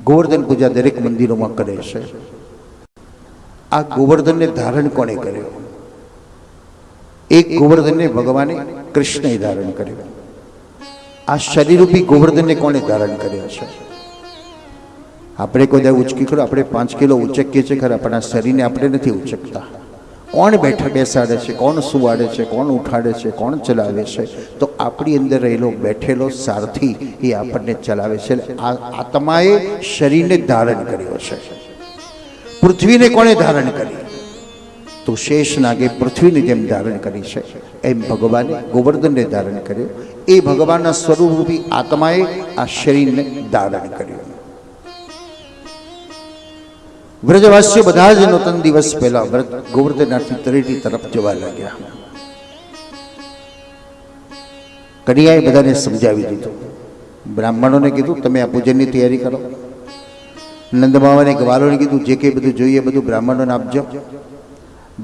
ગોવર્ધન પૂજા દરેક મંદિરોમાં કરે છે. આ ગોવર્ધનને ધારણ કોણે કર્યો? એક ગોવર્ધનને ભગવાને કૃષ્ણએ ધારણ કર્યો. આ શરીરરૂપી ગોવર્ધનને કોણે ધારણ કર્યો છે? આપણે કોઈ દા ઉચકી કરો, આપણે 5 કિલો ઉચકીએ છીએ ખરા, પણ આ શરીરને આપણે નથી ઉચકતા. કોણ બેસાડે છે, કોણ સુવાડે છે, કોણ ઉઠાડે છે, કોણ ચલાવે છે? તો આપણી અંદર રહેલો બેઠેલો સારથી એ આપણને ચલાવે છે. આ આત્માએ શરીરને ધારણ કર્યો છે. પૃથ્વીને કોણે ધારણ કરી? તો શેષ નાગે પૃથ્વીની જેમ ધારણ કરી છે, એમ ભગવાને ગોવર્ધનને ધારણ કર્યો. એ ભગવાનના સ્વરૂપરૂપી આત્માએ આ શરીરને ધારણ કર્યું. વ્રજવાસીઓ બધા જ નૂતન દિવસ પહેલા ગોવર્ધનનાથની તળેટી તરફ જવા લાગ્યા. કન્યાએ બધાને સમજાવી દીધું. બ્રાહ્મણોને કીધું તમે આ પૂજનની તૈયારી કરો. નંદબાવાને ગ્વાલોને કીધું જે કંઈ બધું જોઈએ બધું બ્રાહ્મણોને આપજો.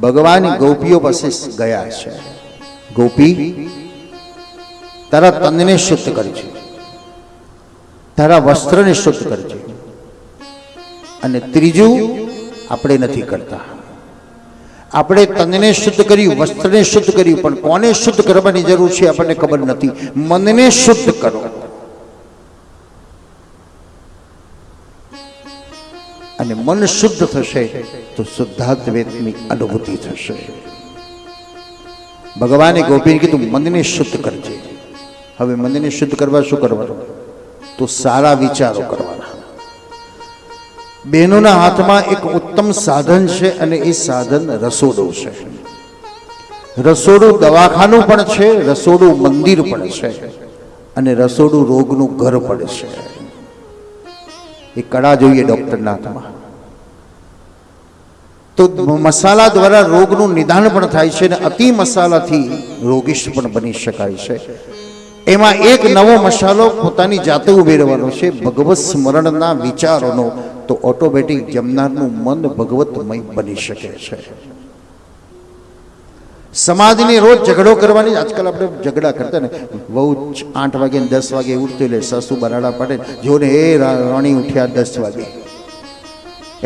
ભગવાન ગોપીઓ પાસે ગયા છે. ગોપી, તારા તનને શુદ્ધ કરજે, તારા વસ્ત્રને શુદ્ધ કરજે. અને ત્રીજું આપણે નથી કરતા. આપણે તનને શુદ્ધ કર્યું, વસ્ત્રને શુદ્ધ કર્યું, પણ કોને શુદ્ધ કરવાની જરૂર છે આપણને ખબર નથી. મનને શુદ્ધ કરો. અને મન શુદ્ધ થશે તો શુદ્ધાત્મની અનુભૂતિ થશે. ભગવાને ગોપીને કીધું મનને શુદ્ધ કરજે. હવે મનને શુદ્ધ કરવા શું કરવાનું? તો સારા વિચારો કરવાના. બહેનોના હાથમાં એક ઉત્તમ સાધન છે અને એ સાધન રસોડું છે. રસોડું દવાખાનું પણ છે, રસોડું મંદિર પણ છે, અને રસોડું રોગનું ઘર પણ છે. એ કળા જોઈએ ડૉક્ટરના હાથમાં. તો મસાલા દ્વારા રોગનું નિદાન પણ થાય છે અને અતિ મસાલાથી રોગીશ પણ બની શકાય છે. એમાં એક નવો મસાલો પોતાની જાતે ઉમેરવાનો છે, ભગવત સ્મરણના વિચારોનો. તો ઓટોમેટિક જમનારનું મન ભગવતમય બની શકે છે. સમાજની રોજ ઝઘડો કરવાની, આજકાલ આપણે ઝઘડા કરતા ને, બહુ 8 વાગે 10 વાગે ઉઠતું એટલે સાસુ બરાડા પાડે, જોને એ રાણી ઉઠ્યા 10 વાગે.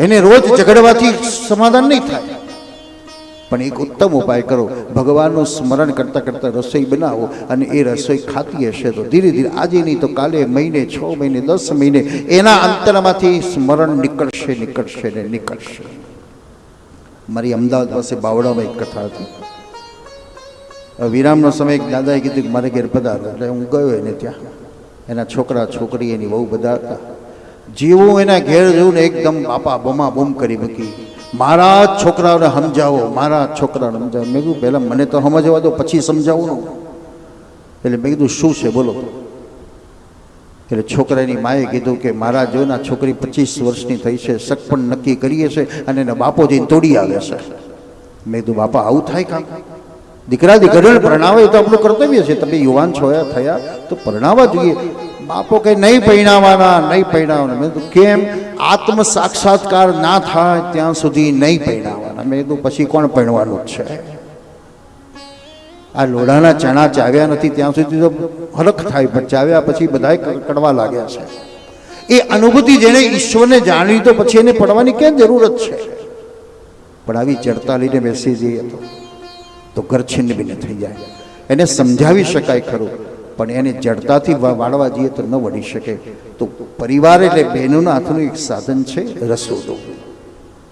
એને રોજ ઝઘડવાથી સમાધાન નહીં થાય. પણ એક ઉત્તમ ઉપાય કરો, ભગવાનનું સ્મરણ કરતાં કરતાં રસોઈ બનાવો અને એ રસોઈ ખાતી હશે તો ધીરે ધીરે આજે નહીં તો કાલે, મહિને, 6 મહિને, 10 મહિને એના અંતરમાંથી સ્મરણ નીકળશે ને નીકળશે. મારી અમદાવાદ પાસે બાવડામાં એક કથા હતી. વિરામનો સમય એક દાદાએ કીધું કે મારે ઘેર પધારો. એટલે હું ગયો એને ત્યાં. એના છોકરા છોકરી એની બહુ બધા હતા. જેવું એના ઘેર જવું ને એકદમ બાપા બમા બૂમ કરી મૂકી, મારા છોકરાઓને સમજાવો, મારા છોકરાઓને સમજાવો. મેં કીધું પહેલાં મને તો સમજવા દો, પછી સમજાવું. એટલે મેં કીધું શું છે બોલો. એટલે છોકરાની માએ કીધું કે મારા જોના છોકરી 25 વર્ષની થઈ છે, શક પણ નક્કી કરીએ છે અને એના બાપો જઈને તોડી આવે છે. મેં કીધું બાપા આવું થાય કામ? દીકરા દીકરીને પરણાવે તો આપણું કર્તવ્ય છે. તમે યુવાન થયા તો પરણાવવા જોઈએ. બાપો કે નહીં પરણાવવાના. મેં તો કેમ? આત્મ સાક્ષાત્કાર ના થાય ત્યાં સુધી નહીં પરણાવવાના. મેં તો પછી કોણ પરણવાનું છે? આ લોઢાના ચણા ચાવ્યા નથી ત્યાં સુધી તો હરખ થાય, પણ ચાવ્યા પછી બધા કડવા લાગ્યા છે. એ અનુભૂતિ જેને ઈશ્વરને જાણવી તો પછી એને પડવાની ક્યાં જરૂરત છે? પણ આવી ચડતા લઈને બેસી જઈએ તો ઘર છિન્ન ભિન્ન થઈ જાય. એને સમજાવી શકાય ખરું, પણ એને જડતાથી વાળવા જઈએ તો ન વળી શકે. તો પરિવાર એટલે બહેનોના હાથનું એક સાધન છે રસોડું.